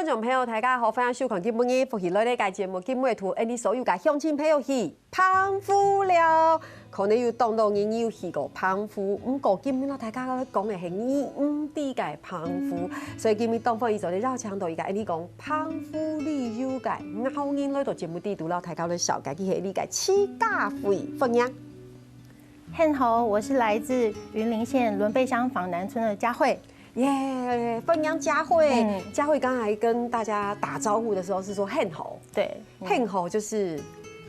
观众朋友，大家好，欢迎收看今日福喜乐的节目。今日图，你所有嘅乡亲朋友去澎湖了，可能有当到你有去过澎湖，不过今日大家讲嘅係你唔知嘅澎湖，所以今日东方伊就嚟绕墙到而家，你講澎湖旅遊嘅偶然來到節目地圖啦，大家嚟小解佢係你嘅起家會分享。很好，我是来自云林县仑背乡坊南村的佳慧。耶，分享佳慧，佳慧刚才跟大家打招呼的时候是说很好，对，很好就是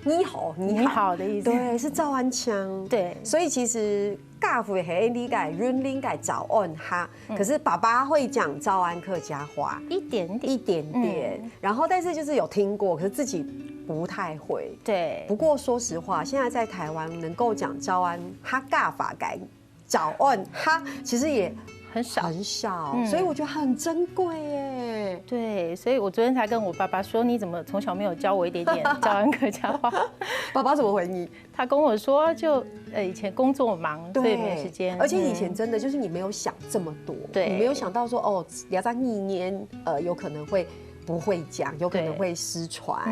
你好，你好的意思，对，是早安腔，对，所以其实家会系你改云林改早安哈，可是爸爸会讲早安客家话，一点点，然后但是就是有听过，可是自己不太会，对。不过说实话，现在在台湾能够讲早安哈尬法改早安哈，其实也很少，所以我觉得很珍贵耶。对，所以我昨天才跟我爸爸说，你怎么从小没有教我一点点早安客家话？爸爸怎么回你？他跟我说，就以前工作忙，所以没时间。而且以前真的就是你没有想这么多，对，你没有想到说哦，聊在一年，有可能会不会讲，有可能会失传。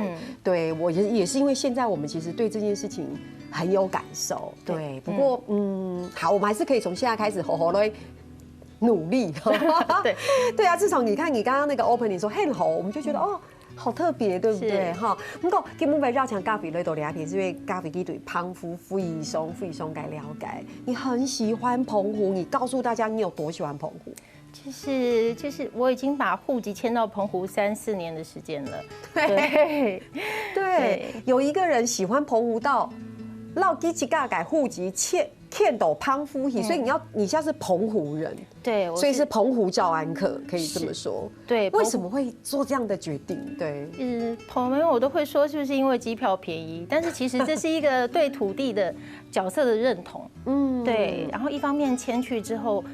对我也是因为现在我们其实对这件事情很有感受。对，不过好，我们还是可以从现在开始，好来努力。对啊，至少你看你刚刚那个 opening 说很好，我们就觉得哦。好特别，对不对？哈，不过今日绕墙咖啡类都了解，是因为咖啡机对澎湖非常该了解。你很喜欢澎湖，你告诉大家你有多喜欢澎湖？就是我已经把户籍迁到澎湖3-4年的时间了。对，有一个人喜欢澎湖到绕机器改户籍迁到澎湖去，所以你现在是澎湖人，对，所以是澎湖早安客，可以这么说。对，为什么会做这样的决定？对，朋友我都会说，就是因为机票便宜，但是其实这是一个对土地的角色的认同。对。然后一方面迁去之后，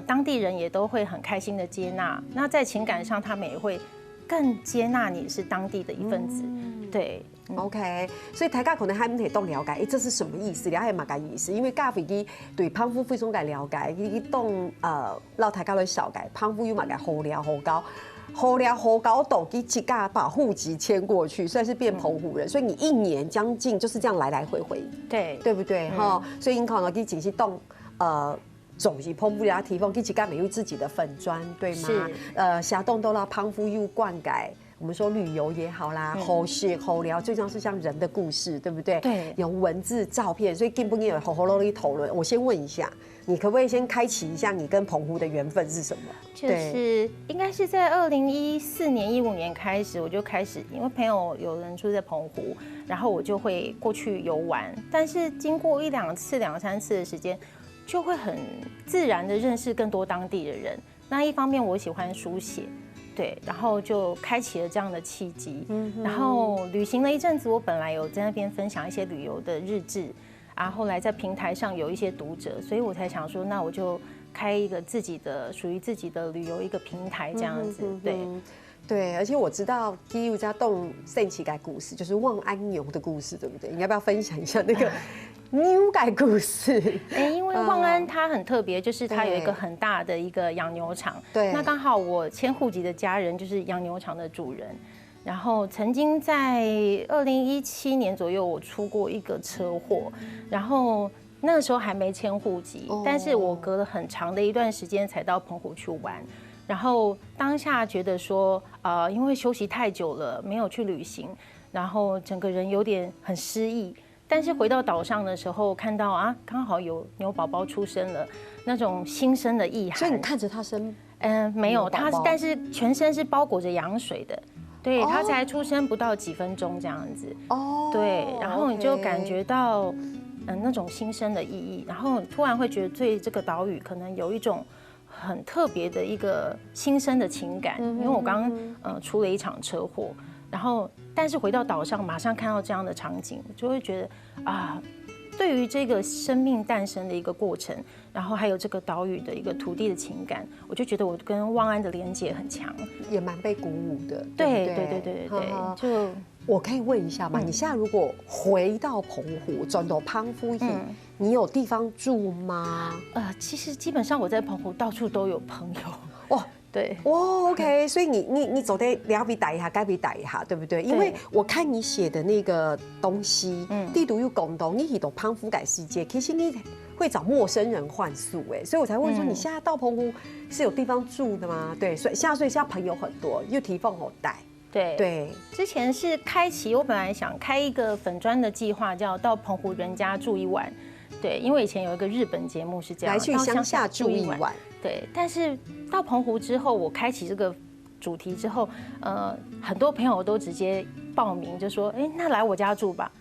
当地人也都会很开心的接纳，那在情感上他们也会更接纳你是当地的一份子。对。OK， 所以大家可能还没懂了解，这是什么意思？了解嘛个意思？因为咖啡机对澎湖非常该了解，伊懂老大家来了解，澎湖有嘛个好聊好高斗机起价把户籍迁过去，算是变澎湖人，所以你一年将近就是这样来来回回，对不对？哈，所以你可能去只是懂总是澎湖人提供机起价没有自己的粉砖，对吗？霞洞都让澎湖有灌溉。我们说旅游也好啦，好写好聊，最重要是像人的故事，对不对？对，有文字、照片，所以更不应有好好的讨论。我先问一下，你可不可以先开启一下你跟澎湖的缘分是什么？就是应该是在2014年、15年开始，我就开始，因为朋友有人住在澎湖，然后我就会过去游玩。但是经过2-3次的时间，就会很自然的认识更多当地的人。那一方面，我喜欢书写。对，然后就开启了这样的契机。然后旅行了一阵子，我本来有在那边分享一些旅游的日志，啊，后来在平台上有一些读者，所以我才想说，那我就开一个属于自己的旅游一个平台这样子。对，而且我知道基友家动圣奇改故事，就是望安牛的故事，对不对？你要不要分享一下那个牛改故事？因为望安它很特别，就是它有一个很大的一个养牛场。对，那刚好我迁户籍的家人就是养牛场的主人。然后曾经在2017年左右，我出过一个车祸，然后那个时候还没迁户籍，但是我隔了很长的一段时间才到澎湖去玩。然后当下觉得说，因为休息太久了，没有去旅行，然后整个人有点很失意。但是回到岛上的时候，看到刚好有牛宝宝出生了，那种新生的意涵。所以你看着他生？没有，但是全身是包裹着羊水的。对，他才出生不到几分钟这样子。对，然后你就感觉到那种新生的意义，然后突然会觉得对这个岛屿可能有一种很特别的一个新生的情感，因为我刚出了一场车祸，然后但是回到岛上马上看到这样的场景，就会觉得对于这个生命诞生的一个过程，然后还有这个岛屿的一个土地的情感，我就觉得我跟望安的连结很强，也蛮被鼓舞的。对，就我可以问一下吗？你现在如果回到澎湖，转到澎湖去，你有地方住吗？其实基本上我在澎湖到处都有朋友。对，哦 ，OK， 所以你走得了比打一下，该比打一下，对不对？因为我看你写的那个东西，地图又共同，你都胖夫改世界，其实你会找陌生人换宿，哎，所以我才问说，你现在到澎湖是有地方住的吗？对，所以现在朋友很多，又提供后带。对，之前是开启，我本来想开一个粉专的计划，叫到澎湖人家住一晚。对，因为以前有一个日本节目是这样，来去乡下住一晚。对，但是到澎湖之后，我开启这个主题之后，很多朋友都直接报名，就说，哎，那来我家住吧。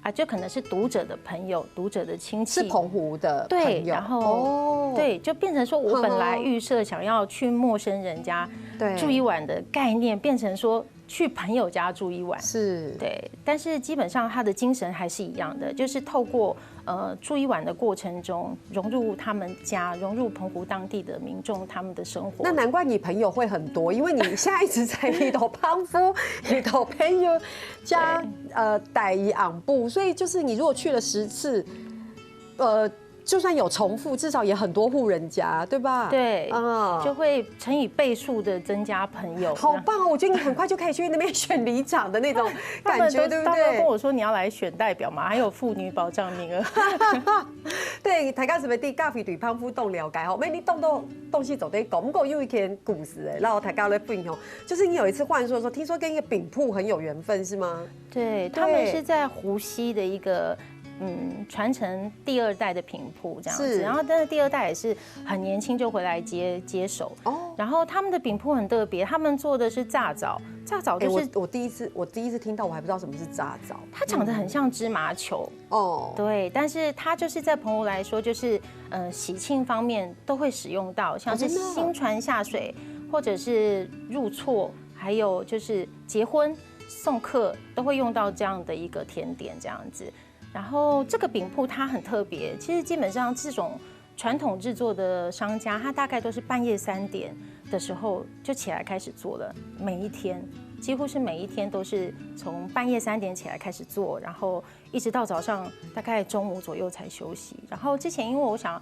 啊，就可能是读者的朋友、读者的亲戚，是澎湖的朋友，对，然后对，就变成说我本来预设想要去陌生人家住一晚的概念，变成说去朋友家住一晚，是对，但是基本上他的精神还是一样的，就是透过住一晚的过程中融入他们家，融入澎湖当地的民众他们的生活。那难怪你朋友会很多，因为你现在一直在里头胖夫、里头朋友家带一昂布，所以就是你如果去了10次，就算有重复，至少也很多户人家，对吧？对，就会乘以倍数的增加朋友。好棒哦！我觉得你很快就可以去那边选里长的那种感觉，对不对？他们跟我说你要来选代表嘛，还有妇女保障名额。对，大家是不是对咖啡对胖夫动了解吼？每你动西走得讲，不过有一件故事然后大家来分享，就是你有一次换说说，听说跟一个饼铺很有缘分，是吗？对，他们是在湖西的一个。传承第2代的饼铺这样子，然后但是第2代也是很年轻就回来接手哦。然后他们的饼铺很特别，他们做的是炸枣，炸枣就是我第一次听到，我还不知道什么是炸枣。它长得很像芝麻球哦，对，但是它就是在澎湖来说，就是喜庆方面都会使用到，像是新船下水或者是入厝，还有就是结婚送客都会用到这样的一个甜点这样子。然后这个饼铺它很特别，其实基本上这种传统制作的商家，他大概都是半夜3点的时候就起来开始做了，每一天几乎是每一天都是从半夜3点起来开始做，然后一直到早上大概中午左右才休息。然后之前因为我想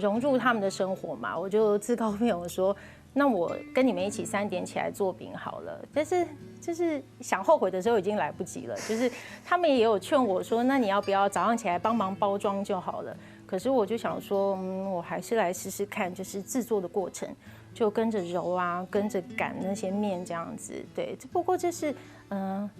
融入他们的生活嘛，我就自告奋勇说，那我跟你们一起3点起来做饼好了，但是就是想后悔的时候已经来不及了。就是他们也有劝我说，那你要不要早上起来帮忙包装就好了？可是我就想说，我还是来试试看，就是制作的过程，就跟着揉啊，跟着擀那些面这样子。对，不过这是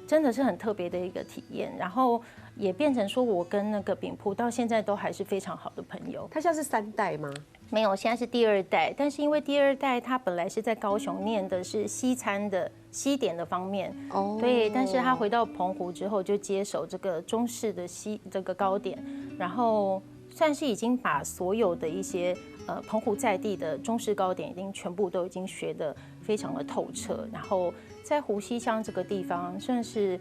真的是很特别的一个体验，然后也变成说我跟那个饼铺到现在都还是非常好的朋友。他现在是3代吗？没有，现在是第2代，但是因为第2代他本来是在高雄念的是西餐的西点的方面，对，但是他回到澎湖之后就接手这个中式的这个糕点，然后算是已经把所有的一些澎湖在地的中式糕点已经全部都已经学得非常的透彻，然后在湖西乡这个地方算是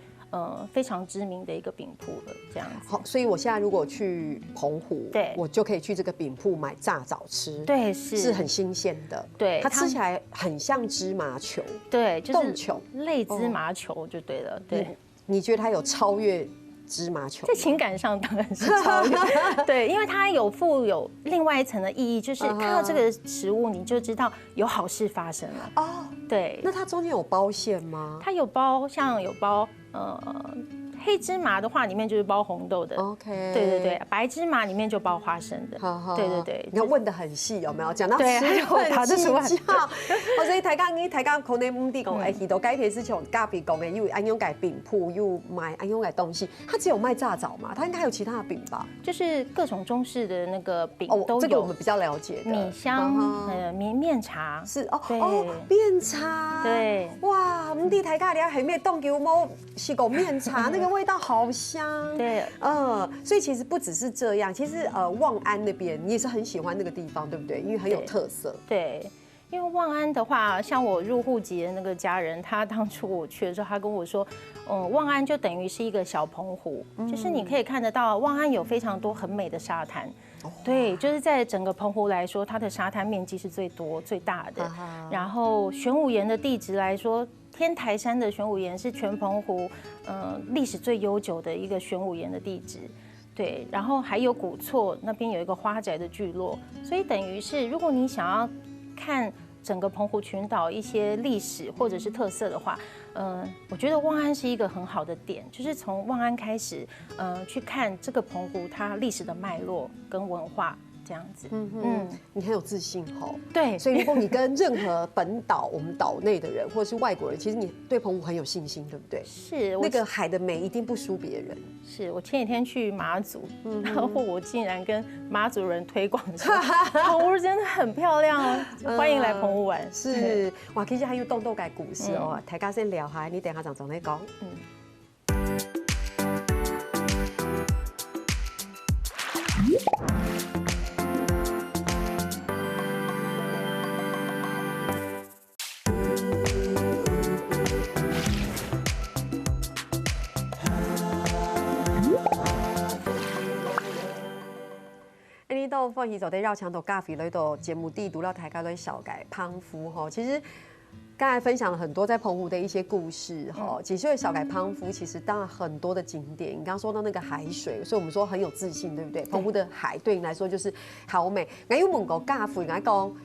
非常知名的一个饼铺了，这样子。好，所以我现在如果去澎湖，对，我就可以去这个饼铺买炸枣吃，对，是很新鲜的，对，它吃起来很像芝麻球，对，就是球类芝麻球就对了，对。你觉得它有超越芝麻球？在情感上当然是超越，对，因为它附有另外一层的意义，就是看到这个食物你就知道有好事发生了哦。对，那它中间有包馅吗？它有包，像有包黑芝麻的话，里面就是包红豆的。OK， 对对对，白芝麻里面就包花生的。对对对，你要问得很细，有没有？讲到对，还有很计较。所以大家可能目的讲，哎，去到改皮是像咖啡讲的，又安用改饼铺，又卖安用改东西。它只有卖炸枣嘛？它应该还有其他的饼吧？就是各种中式的那个饼都有。这个我们比较了解的。米香，面茶是面茶。对，哇，目的大家了，还没冻给我们是个面茶，那个味道好香。对，所以其实不只是这样，其实望安那边你也是很喜欢那个地方，对不对？因为很有特色。对，因为望安的话，像我入户籍的那个家人，他当初我去的时候，他跟我说，望安就等于是一个小澎湖，就是你可以看得到望安有非常多很美的沙滩。对，就是在整个澎湖来说，它的沙滩面积是最多最大的。然后玄武岩的地质来说，天台山的玄武岩是全澎湖历史最悠久的一个玄武岩的地质。对，然后还有古厝那边有一个花宅的聚落，所以等于是如果你想要看整个澎湖群岛一些历史或者是特色的话，我觉得望安是一个很好的点，就是从望安开始，去看这个澎湖它历史的脉络跟文化。这样子，你很有自信吼。对，所以如果你跟任何本岛我们岛内的人或者是外国人，其实你对澎湖很有信心，对不对？是，那个海的美一定不输别人。是我前几天去马祖，然后我竟然跟马祖人推广说，澎湖真的很漂亮哦，欢迎来澎湖玩。是，哇，其实还有动动改故事哦，大家先聊下，你等下总在讲。到放起走在绕墙头咖啡里头节目地读到台高的小改澎湖哈，其实刚才分享了很多在澎湖的一些故事哈。其实小改澎湖其实当然很多的景点，你刚刚说到那个海水，所以我们说很有自信，对不对？澎湖的海对你来说就是好美。我有问过咖啡，人家讲，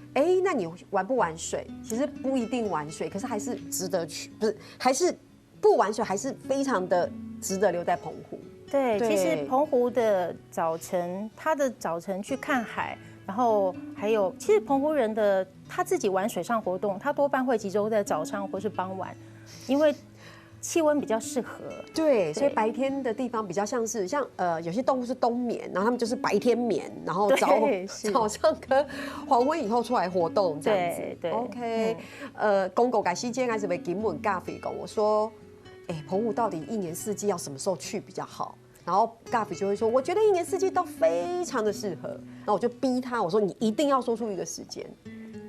那你玩不玩水？其实不一定玩水，可是还是值得去，不是还是不玩水，还是非常的值得留在澎湖。对，其实澎湖的早晨，他的早晨去看海，然后还有，其实澎湖人的他自己玩水上活动，他多半会集中在早上或是傍晚，因为气温比较适合。对，所以白天的地方比较像有些动物是冬眠，然后他们就是白天眠，然后早上跟黄昏以后出来活动这样子。对 ，OK，公狗改西间还是被金文咖啡跟我说。澎湖到底一年四季要什么时候去比较好？然后 Gaffy 就会说，我觉得一年四季都非常的适合。然后我就逼他，我说你一定要说出一个时间。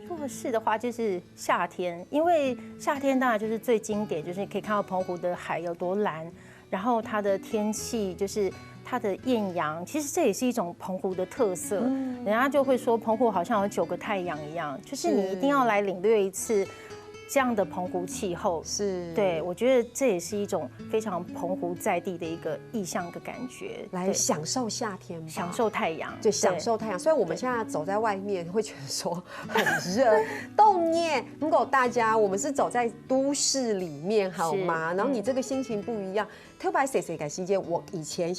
如果是的话，就是夏天，因为夏天当然就是最经典，就是你可以看到澎湖的海有多蓝，然后它的天气就是它的艳阳，其实这也是一种澎湖的特色。人家就会说澎湖好像有9个太阳一样，就是你一定要来领略一次。这样的澎湖气候是对，我觉得这也是一种非常澎湖在地的一个意象的感觉，来享受夏天，享受太阳，对，享受太阳。虽然我们现在走在外面会觉得说很热，冻耶。如果大家我们是走在都市里面，好吗？然后你这个心情不一样。特别谁改时间，我以前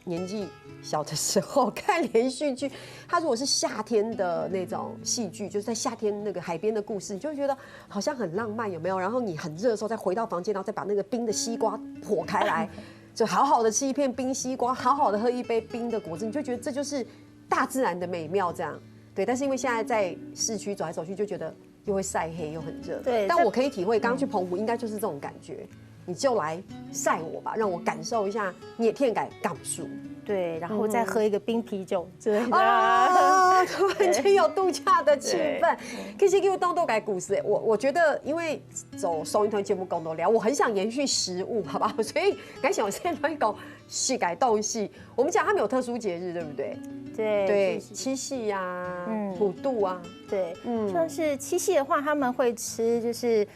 年纪小的时候看连续剧，它如果是夏天的那种戏剧，就是在夏天那个海边的故事，你就会觉得好像很浪漫，有没有？然后你很热的时候再回到房间，然后再把那个冰的西瓜剖开来，就好好的吃一片冰西瓜，好好的喝一杯冰的果汁，你就觉得这就是大自然的美妙，这样对。但是因为现在在市区走来走去，就觉得又会晒黑又很热，对。但我可以体会，刚刚去澎湖应该就是这种感觉。你就来晒我吧，让我感受一下你的感受。对，然后再喝一个冰啤酒之类的，突然间有度假的气氛。其实给我动改故事，我觉得因为走收音团节目共同聊，我很想延续食物，好不好？所以该想我现在讲戏改动戏，我们讲他们有特殊节日，对不对？对，七夕呀，普渡啊，对，像是七夕的话，他们会吃就是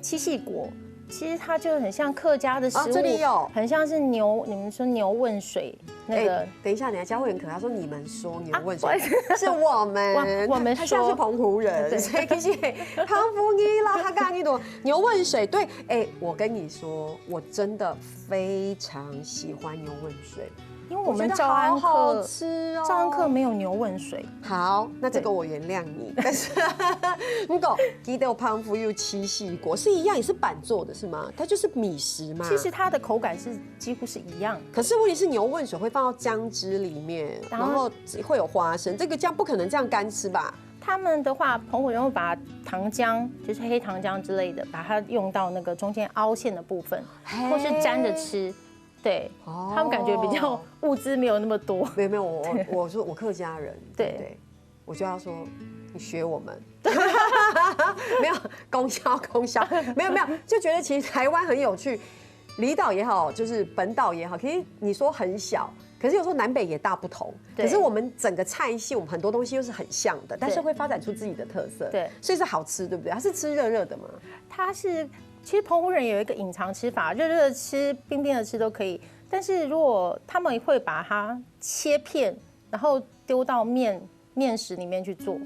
七夕果。其实它就很像客家的食物，这里有，很像是你们说牛问水那个。等一下，佳慧很可爱，她说你们说牛问水，是我们说，他像是澎湖人，所以其实澎湖你啦，他刚你懂牛问水，对，我跟你说，我真的非常喜欢牛问水。因为我们赵安客赵安客没有牛问水。好，那这个我原谅你。但是如果记得澎湖有七夕果是一样，也是板做的是吗？它就是米食嘛。其实它的口感是几乎是一样。可是问题是牛问水会放到姜汁里面，然后会有花生，这个姜不可能这样干吃吧？他们的话，澎湖人会把糖浆，就是黑糖浆之类的，把它用到那个中间凹陷的部分，或是沾着吃。对，他们感觉比较物资没有那么多。没有，我说我客家人，对，我就要说你学我们，没有功销，没有，就觉得其实台湾很有趣，离岛也好，就是本岛也好，其实你说很小。可是有时候南北也大不同，可是我们整个菜系，我们很多东西又是很像的，但是会发展出自己的特色，对，所以是好吃，对不对？它是吃热热的吗？它是。其实澎湖人有一个隐藏吃法，热热的吃、冰冰的吃都可以。但是如果他们会把它切片，然后丢到面食里面去做，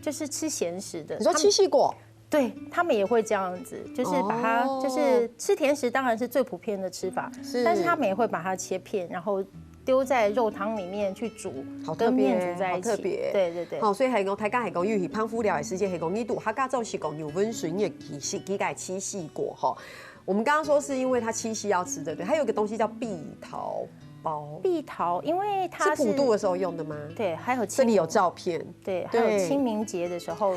就是吃咸食的。你说七夕果？对他们也会这样子，就是把它，就是吃甜食当然是最普遍的吃法，但是他们也会把它切片，然后丢在肉汤里面去煮，跟面煮在一起。好特别，对对对。好，所以係講大家係講，尤其芳夫寮的世界係講，呢度客家就是講有溫水嘅幾個七夕果哈。我們剛剛說是因為它七夕要吃的，對，還有一個東西叫碧桃包。碧桃，因為它是普渡的時候用的嗎？對，還有這裡有照片，對，還有清明節的時候。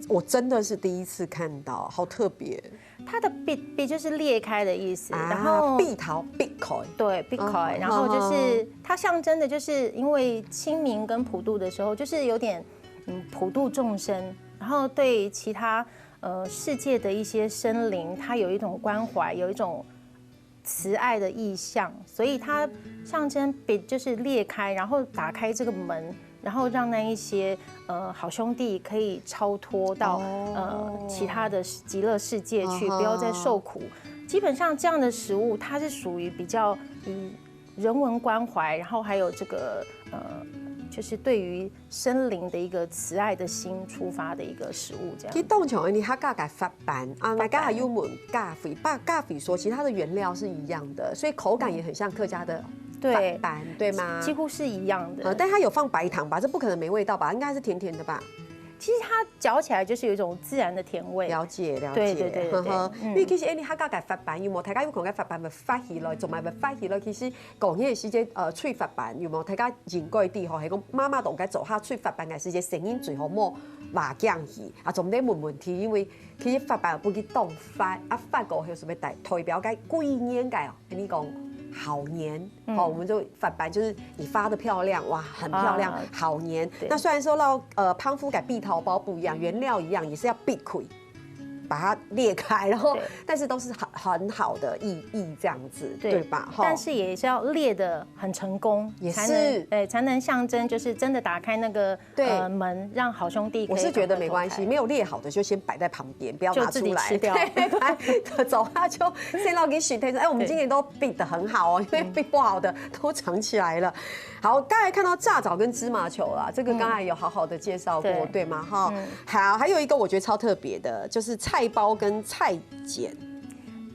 我真的是第一次看到，好特別。它的碧就是裂開的意思，然後碧桃碧開，對碧開，然後就是它象徵的，就是因為清明跟普渡的時候，就是有點普渡眾生，然後對其他世界的一些生靈，它有一種關懷，有一種慈愛的意象，所以它象徵碧就是裂開，然後打開這個門。然後讓那一些好兄弟可以超脫到其他的極樂世界去，不要再受苦。基本上這樣的食物，它是屬於比較人文關懷，然後還有這個就是對於生靈的一個慈愛的心出發的一個食物。這樣。其實當場你客家嘅發辦啊，大家還有問咖啡，把咖啡說其實它的原料是一樣的，所以口感也很像客家的。對，對嗎？幾乎是一樣的。但它有放白糖吧？這不可能沒味道吧？應該是甜甜的吧？其實它嚼起來就是有一種自然的甜味。了解，了解。對對對。因為其實你客家嘅發辦，有冇大家有講嘅發辦咪發起來，同埋咪發起來。其實講嘢時節出發辦，有冇大家研究啲嗬？係講媽媽同佢做下出發辦嘅時節，成因最好冇話講起啊，仲得問題，因為其實發辦不佢當發啊發過有什麼代表嘅貴年嘅哦，你講。好年，好，我們就發辦，就是你發的漂亮，哇，很漂亮，好年。那雖然說到芳夫改碧桃包不一樣，原料一樣，也是要避開，把它裂開，然後，但是都是很好的意義，這樣子，對吧？但是也是要裂得很成功，也是，才能象徵就是真的打開那個門，讓好兄弟。我是覺得沒關係，沒有裂好的就先擺在旁邊，不要拿出來。吃掉。走下就先撈給許天生。哎，我們今年都避得很好哦，因為避不好的都長起來了。好，剛才看到炸棗跟芝麻球啦，這個剛才有好好的介紹過，對嗎？哈，好，還有一個我覺得超特別的，就是菜包跟菜繭。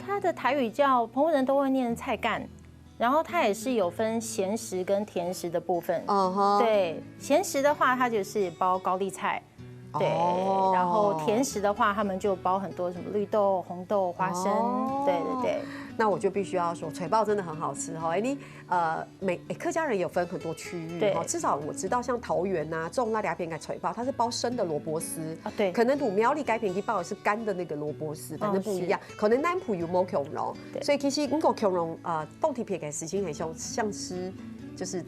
它的台語叫澎湖人都會念菜乾，然後它也是有分鹹食跟甜食的部分。對，鹹食的話，它就是包高麗菜。對，然後甜食的話，他們就包很多什麼綠豆、紅豆、花生。對對對。那我就必須要說，水爆真的很好吃哈。你客家人有分很多區域哈，至少我知道像桃園啊，種那兩片嘅水爆，它是包生的蘿蔔絲啊，對，可能土苗栗改片去包的是乾的那個蘿蔔絲，反正不一樣。可能南埔有冇芎蓉，所以其實那個芎蓉凍體片嘅實情很像是就是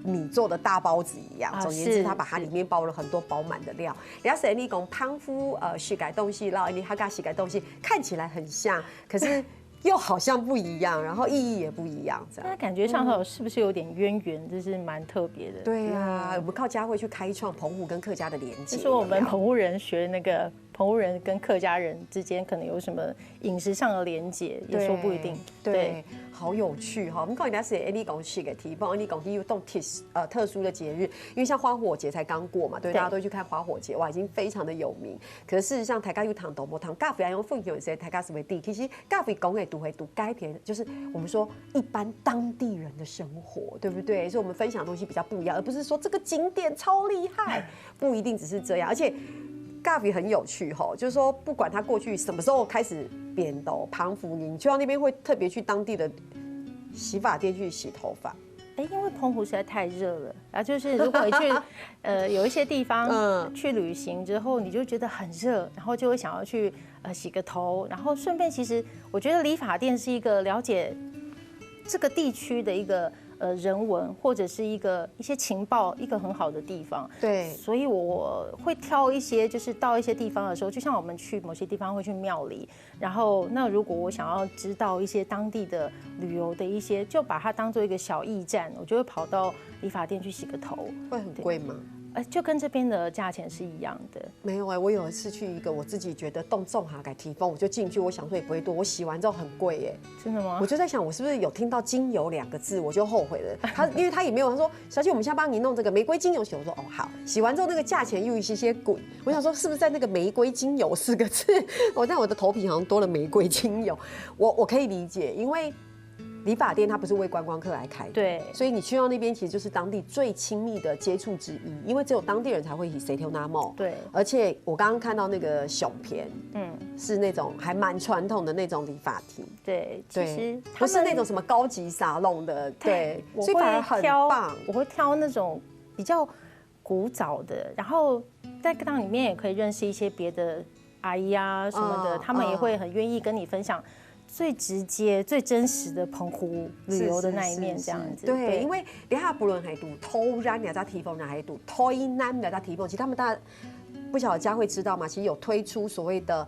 米做的大包子一樣。總言之，它把它裡面包了很多飽滿的料。要是你講芳夫食嘅東西，然後你客家食嘅東西，看起來很像，可是又好像不一樣，然後意義也不一樣，這樣。那感覺上頭是不是有點淵源？這是蠻特別的。對啊，我們靠佳慧去開創澎湖跟客家的連接。就是我們澎湖人學那個澎湖人跟客家人之間可能有什麼飲食上的連結，也說不一定。對，好有趣哈。我們講一下是你講起個題，幫你講起有動特殊的節日，因為像花火節才剛過嘛，對，大家都去看花火節，哇，已經非常的有名。可是事實上，大家有糖豆冇糖，咖啡用風有些大家是為地，其實咖啡講嘅都會讀該片，就是我們說一般當地人的生活，對不對？所以我們分享的東西比較不一樣，而不是說這個景點超厲害，不一定只是這樣，而且。咖啡很有趣哈，就是說不管他過去什麼時候開始變到澎湖，你去到那邊會特別去當地的洗髮店去洗頭髮。因為澎湖實在太熱了，然後就是如果你去有一些地方去旅行之後，你就覺得很熱，然後就會想要去洗個頭，然後順便其實我覺得理髮店是一個了解這個地區的一個。人文或者是一些情報，一個很好的地方。對，所以我會挑一些，就是到一些地方的時候，就像我們去某些地方會去廟裡，然後那如果我想要知道一些當地的旅遊的一些，就把它當做一個小驛站，我就會跑到理髮店去洗個頭。會很貴嗎？就跟这边的价钱是一样的。没有我有一次去一个我自己觉得动重哈改提风，我就进去，我想说也不会多，我洗完之后很贵耶。真的吗？我就在想，我是不是有听到精油2个字，我就后悔了。因为他也没有，他说小姐，我们现在帮你弄这个玫瑰精油洗。我说哦好，洗完之后那个价钱又一些贵，我想说是不是在那个玫瑰精油4个字，但我的头皮好像多了玫瑰精油。我可以理解，因为理发店它不是为观光客来开的，对，所以你去到那边其实就是当地最亲密的接触之一，因为只有当地人才会以 Settle Namo。对，而且我刚刚看到那个熊片，是那种还蛮传统的那种理发厅，对，其实不是那种什么高级沙龙的，对，所以反而很棒。我会挑那种比较古早的，然后在课堂里面也可以认识一些别的阿姨啊什么的，他们也会很愿意跟你分享最直接、最真实的澎湖旅游的那一面，这样子。对，因为你看不论还读偷然人家提供，还读推南人家提供，其实他们大家不晓得佳慧知道吗？其实有推出所谓的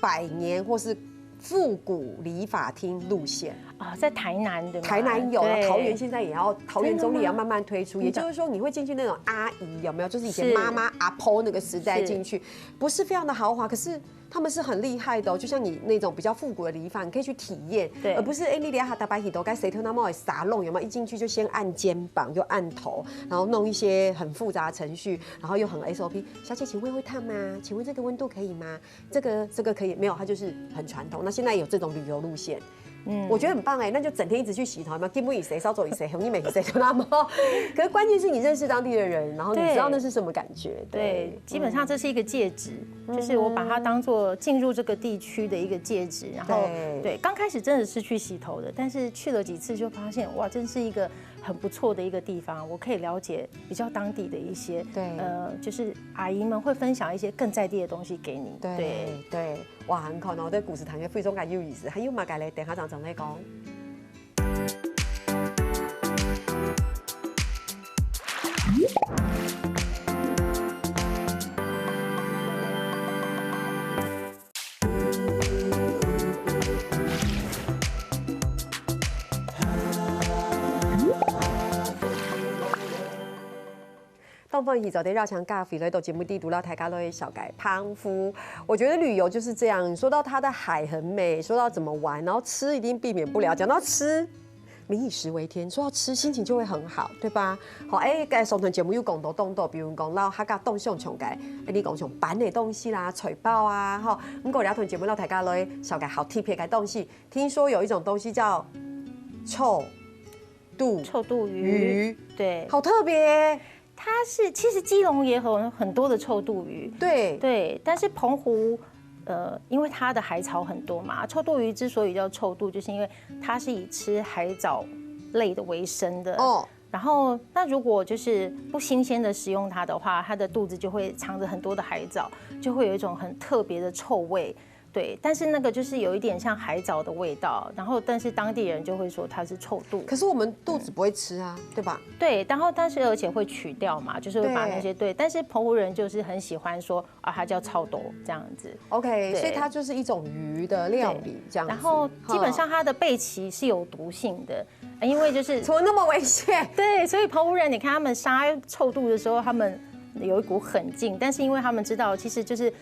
100年或是复古理发厅路线啊，在台南的，台南有，桃园现在也要，桃园中立也要慢慢推出。也就是说，你会进去那种阿姨有没有？就是以前妈妈阿婆那个时代进去，不是非常的豪华，可是他们是很厉害的哦。就像你那种比较复古的理发，你可以去体验，而不是你连哈达巴希都该谁特那么沙龙有没有？一进去就先按肩膀，就按头，然后弄一些很复杂的程序，然后又很 SOP。小姐，请问会烫吗？请问这个温度可以吗？这个可以没有？它就是很传统。那现在有这种旅游路线。我觉得很棒那就整天一直去洗头嘛，金不以谁，少走以谁，红衣美以谁，就那么。可是关键是你认识当地的人，然后你知道那是什么感觉。对，基本上这是一个戒指，就是我把它当做进入这个地区的一个戒指。然后对，刚开始真的是去洗头的，但是去了几次就发现，哇，真是一个很不错的一个地方，我可以了解比较当地的一些，就是阿姨们会分享一些更在地的东西给你。对，哇，很可能我对故事谈嘅非常有意思，还有嘛嘅咧，等下常在讲。东方一早的绕墙咖啡来到节目地读到台咖的小改澎湖，我觉得旅游就是这样。说到它的海很美，说到怎么玩，然后吃一定避免不了。讲到吃，民以食为天，说到吃心情就会很好，对吧？好，该上段节目有讲到动作，比如讲到客家动向穷改，你讲像板的东西啦、脆包啊，哈，咁过两段节目到台咖的小改好特别嘅东西，听说有一种东西叫臭肚鱼，对，好特别。其实基隆也有很多的臭肚鱼，对，但是澎湖，因为它的海草很多嘛，臭肚鱼之所以叫臭肚，就是因为它是以吃海藻类的为生的哦。然后，那如果就是不新鲜的食用它的话，它的肚子就会藏着很多的海藻，就会有一种很特别的臭味。对，但是那个就是有一点像海藻的味道，然后但是当地人就会说它是臭肚。可是我们肚子不会吃啊，对吧？对，然后但是而且会取掉嘛，就是会把那些对，但是澎湖人就是很喜欢说啊，它叫臭肚这样子。OK， 所以它就是一种鱼的料理这样子。然后基本上它的背鳍是有毒性的，因为就是怎么那么危险？对，所以澎湖人你看他们杀臭肚的时候，他们有一股狠劲，但是因为他们知道其实就是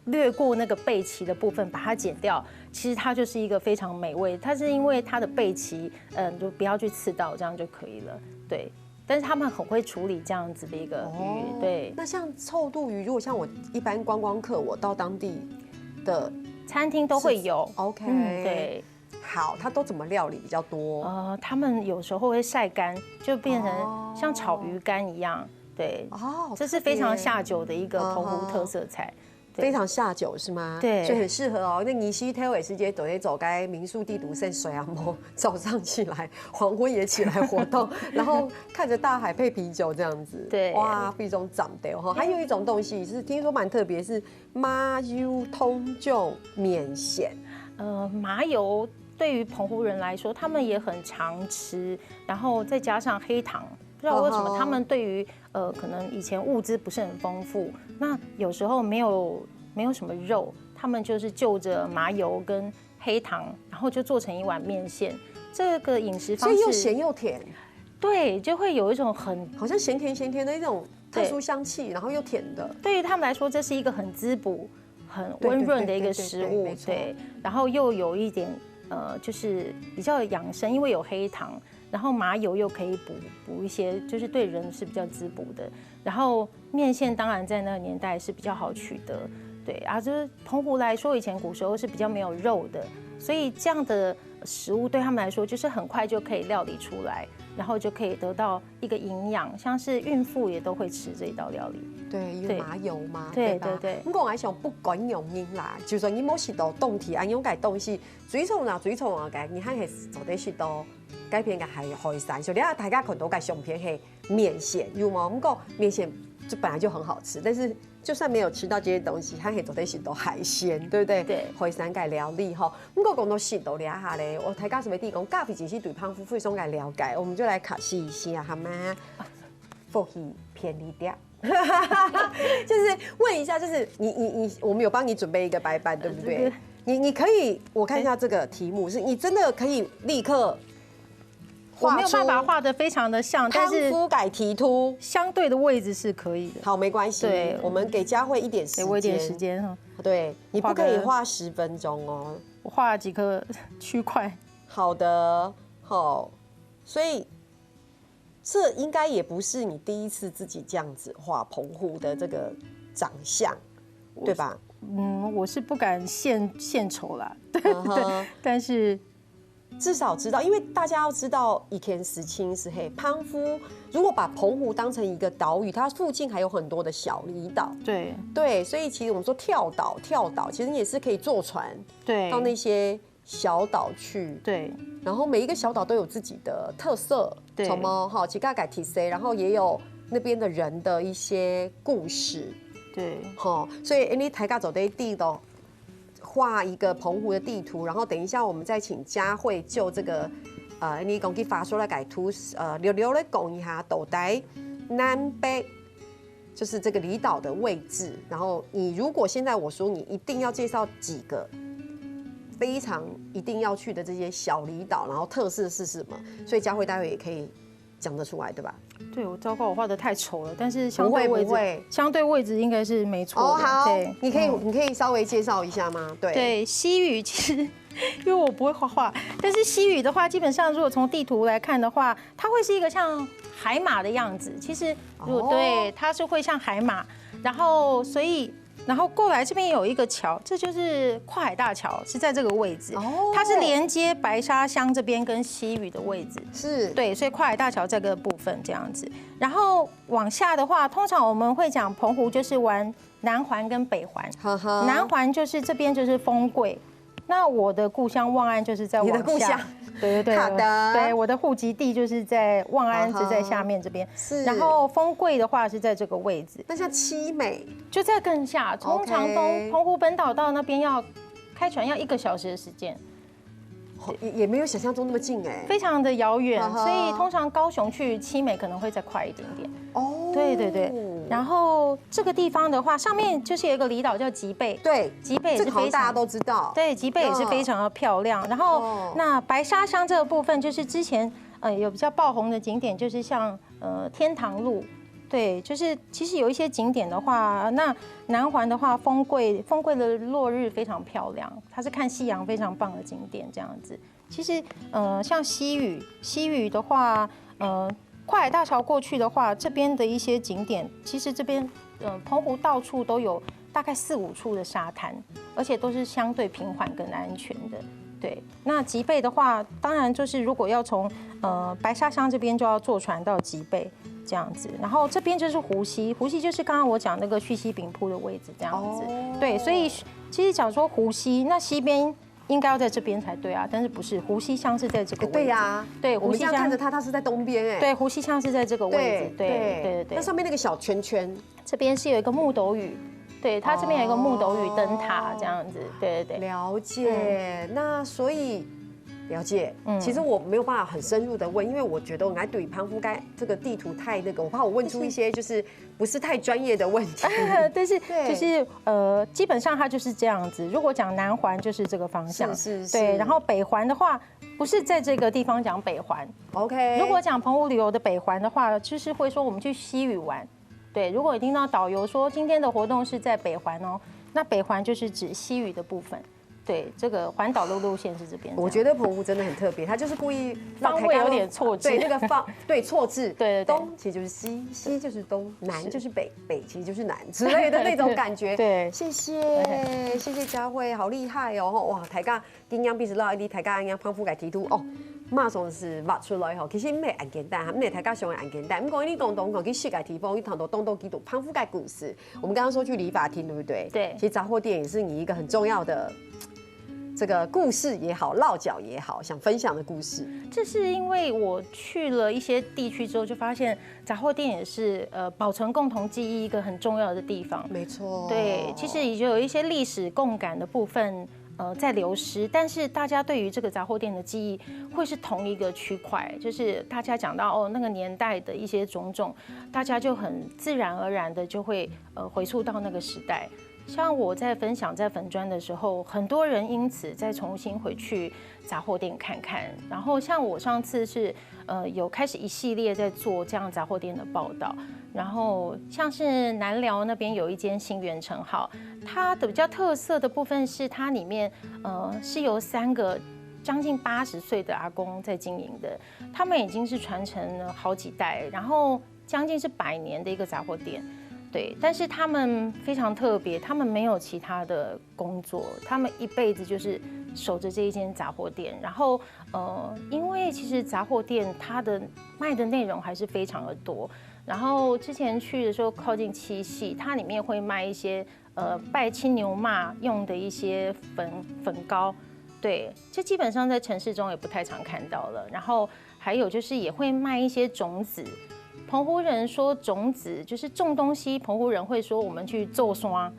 略过那个背鳍的部分，把它剪掉，其实它就是一个非常美味。它是因为它的背鳍，就不要去刺到，这样就可以了。对，但是他们很会处理这样子的一个鱼。对，那像臭肚鱼，如果像我一般观光客，我到当地的餐厅都会有。OK，对。好，它都怎么料理比较多？他们有时候会晒干，就变成像炒鱼干一样。对，这是非常下酒的一个澎湖特色菜。非常下酒是吗？对，所以很适合哦。那宜西台尾世界走一走，该民宿地图剩水啊摸，早上起来，黄昏也起来活动，然后看着大海配啤酒这样子。对，哇，一种长的哈。还有一种东西是听说蛮特别，是麻油通就免咸。麻油对于澎湖人来说，他们也很常吃，然后再加上黑糖。不知道为什么他们对于可能以前物资不是很丰富，那有时候没有什么肉，他们就是就着麻油跟黑糖，然后就做成一碗面线。这个饮食方式，所以又咸又甜。对，就会有一种好像咸甜的一种特殊香气，然后又甜的。对于他们来说，这是一个很滋补、很温润的一个食物，对。然后又有一点就是比较养生，因为有黑糖，然后麻油又可以补一些，就是对人是比较滋补的。然后面线当然在那个年代是比较好取得，对啊，就是澎湖来说，以前古时候是比较没有肉的，所以这样的食物对他们来说就是很快就可以料理出来，然后就可以得到一个营养，像是孕妇也都会吃这一道料理。对，有麻油嘛，对吧？对。我讲想不管用因啦，就算你冇食到冻体，安用改东西，水虫啊，你还系做得食到改变个海产，所以大家看到个相片系面线，有冇？我讲面线就本来就很好吃，但是就算没有吃到这些东西，还可以做得食到海鲜，对不对？对，海产个料理哈。我讲到食到了下咧，我大家什么地讲咖啡只是对胖夫非常个了解，我们就来考试一下好吗？腹气偏离掉。就是问一下，就是我们有帮你准备一个白板，对不对？你可以，我看一下这个题目，是你真的可以立刻我没有办法画得非常的像，但是康夫改题图相对的位置是可以的。好，没关系，对，我们给佳慧一点时间，给我一点时间哈。对，你不可以画10分钟哦。我画了几个区块。好的，好，所以。这应该也不是你第一次自己这样子画澎湖的这个长相，对吧？我是不敢献丑啦，对，但是至少知道，因为大家要知道，以前时清是黑澎湖，如果把澎湖当成一个岛屿，它附近还有很多的小离岛，对，所以其实我们说跳岛，其实你也是可以坐船，对，到那些小岛去，对。然后每一个小岛都有自己的特色，什么哈吉嘎改 TC， 然后也有那边的人的一些故事，对，哈，所以你台嘎走的地都画一个澎湖的地图，然后等一下我们再请佳慧就这个你讲去发出来改图，溜溜的讲一下岛台南北，就是这个离岛的位置。然后你如果现在我说你一定要介绍几个。非常一定要去的这些小离岛，然后特色是什么？所以佳慧待会也可以讲得出来，对吧？对，我糟糕，我画得太丑了，但是相对位置应该是没错的。哦，好，对，你可以稍微介绍一下吗？对，西屿其实因为我不会画画，但是西屿的话，基本上如果从地图来看的话，它会是一个像海马的样子。其实如果对，它是会像海马，然后所以。然后过来这边有一个桥，这就是跨海大桥，是在这个位置。它是连接白沙乡这边跟西屿的位置。是，对，所以跨海大桥这个部分这样子。然后往下的话，通常我们会讲澎湖就是玩南环跟北环。南环就是这边就是丰贵，那我的故乡望安就是在往下。你的故乡。对，好的。对，我的户籍地就是在望安，是在下面这边。是。然后丰贵的话是在这个位置。那像七美就在更下，从长丰澎湖本岛到那边要开船要1个小时的时间，也没有想象中那么近哎，非常的遥远。所以通常高雄去七美可能会再快一点点。哦，对。然后这个地方的话，上面就是有一个离岛叫吉贝，对，吉贝也是非常大家都知道，对，吉贝也是非常的漂亮。然后那白沙乡这个部分，就是之前有比较爆红的景点，就是像天堂路，对，就是其实有一些景点的话，那南环的话，丰贵的落日非常漂亮，它是看夕阳非常棒的景点这样子。其实像西屿的话，跨海大桥过去的话，这边的一些景点，其实这边澎湖到处都有大概4、5处的沙滩，而且都是相对平缓跟安全的。对，那吉贝的话，当然就是如果要从白沙乡这边就要坐船到吉贝这样子，然后这边就是湖西就是刚刚我讲那个旭溪饼铺的位置这样子。对，所以其实讲说湖西，那西边。应该要在这边才对啊，但是不是？湖西乡是在这个位置。对呀，对，我们这样看着它是在东边哎。对，湖西乡是在这个位置。对。那上面那个小圈圈，这边是有一个木斗屿，对，它这边有一个木斗屿灯塔这样子。对。了解。那所以了解。其实我没有办法很深入的问，因为我觉得我来对澎湖该这个地图太那个，我怕我问出一些就是不是太专业的问题。但是就是基本上它就是这样子。如果讲南环就是这个方向，是。对，然后北环的话，不是在这个地方讲北环。OK， 如果讲澎湖旅游的北环的话，就是会说我们去西屿玩。对，如果你听到导游说今天的活动是在北环哦，那北环就是指西屿的部分。对，这个环岛的路线是这边。我觉得澎湖真的很特别，它就是故意方位有点错置，对那个对错置，对，东其实就是西，西就是东，南就是北，北其实就是南之类的那种感觉。对，谢谢佳慧，好厉害哦！哇，大家今天必须拉一啲大家啱澎湖嘅地图哦。马上是挖出来吼，其实唔係很简单，唔係大家想的很简单。唔講呢東東講去世界地方，去談到東幾度澎湖嘅故事。我們剛剛說去理髮廳，對不對？對。其實雜貨店也是你一個很重要的。这个故事也好，落腳也好，想分享的故事。这是因为我去了一些地区之后，就发现杂货店也是保存共同记忆一个很重要的地方。没错，对，其实也就有一些历史共感的部分在流失，但是大家对于这个杂货店的记忆会是同一个区块，就是大家讲到哦那个年代的一些种种，大家就很自然而然的就会回溯到那个时代。像我在分享在粉专的时候，很多人因此再重新回去杂货店看看。然后像我上次是有开始一系列在做这样杂货店的报道。然后像是南寮那边有一间新源城号，它的比较特色的部分是它里面是由3个将近80岁的阿公在经营的，他们已经是传承了好几代，然后将近是100年的一个杂货店。对，但是他们非常特别，他们没有其他的工作，他们一辈子就是守着这一间杂货店。然后因为其实杂货店它的卖的内容还是非常的多。然后之前去的时候靠近七夕，它里面会卖一些拜青牛妈用的一些粉膏，对，这基本上在城市中也不太常看到了。然后还有就是也会卖一些种子。澎湖人说种子就是种东西，澎湖人会说我们去做刷，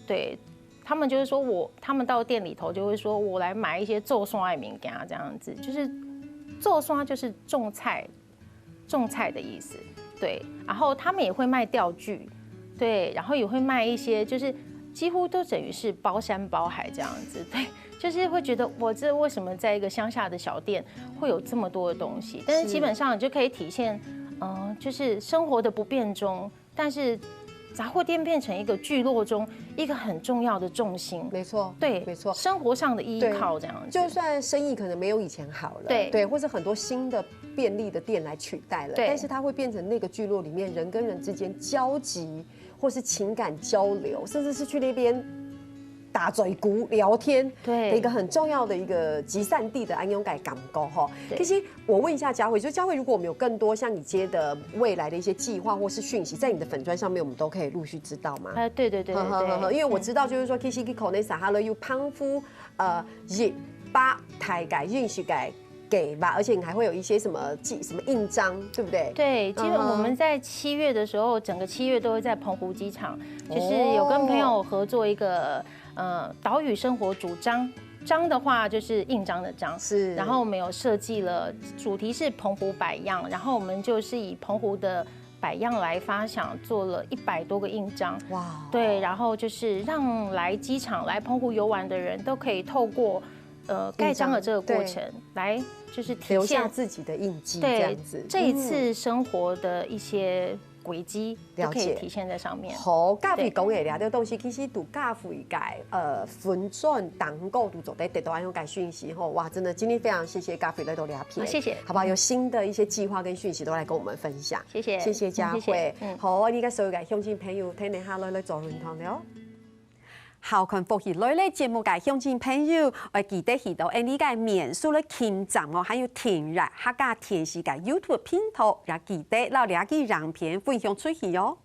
对他们就是说他们到店里头就会说我来买一些做刷的物件这样子，就是做刷就是种菜的意思，对，然后他们也会卖钓具，对，然后也会卖一些就是几乎都等于是包山包海这样子，对，就是会觉得我这为什么在一个乡下的小店会有这么多的东西，但是基本上你就可以体现。就是生活的不便中，但是杂货店变成一个聚落中一个很重要的重心。没错，对，没错，生活上的依靠这样子。就算生意可能没有以前好了，对，或者很多新的便利的店来取代了，但是它会变成那个聚落里面人跟人之间交集，或是情感交流，甚至是去那边。打嘴鼓聊天的一个很重要的一个集散地的安永改港沟哈。其实我问一下佳慧，就佳慧，如果我们有更多像你接的未来的一些计划或是讯息，在你的粉专上面，我们都可以陆续知道吗？对，因为我知道就是说，其实去口内撒哈了有澎湖日把台改允许改。给吧，而且你还会有一些什么印章，对不对？对，基本我们在7月的时候，整个7月都会在澎湖机场，就是有跟朋友合作一个岛屿生活主张。章的话就是印章的章，是。然后我们有设计了主题是澎湖百样，然后我们就是以澎湖的百样来发想，做了100多个印章。哇！对，然后就是让来机场来澎湖游玩的人都可以透过。盖章的这个过程，来就是体现留下自己的印记，这样子。这一次生活的一些轨迹都可以体现在上面。好，嘉慧讲的聊的东西，其实都嘉慧改粉钻党购都做得得到安永改讯息吼，哇，真的今天非常谢谢嘉慧来到聊片，谢谢，好不好？有新的一些计划跟讯息都来跟我们分享，谢谢，谢谢嘉慧。好，我哋嘅所有嘅乡亲朋友，聽你下來做論壇了。校群復習類咧節目嘅鄉親朋友，我記得去到呢個免數咧傾站哦，還有填入客家電視嘅 YouTube 頻道，也記得留兩個影片分享出去哦。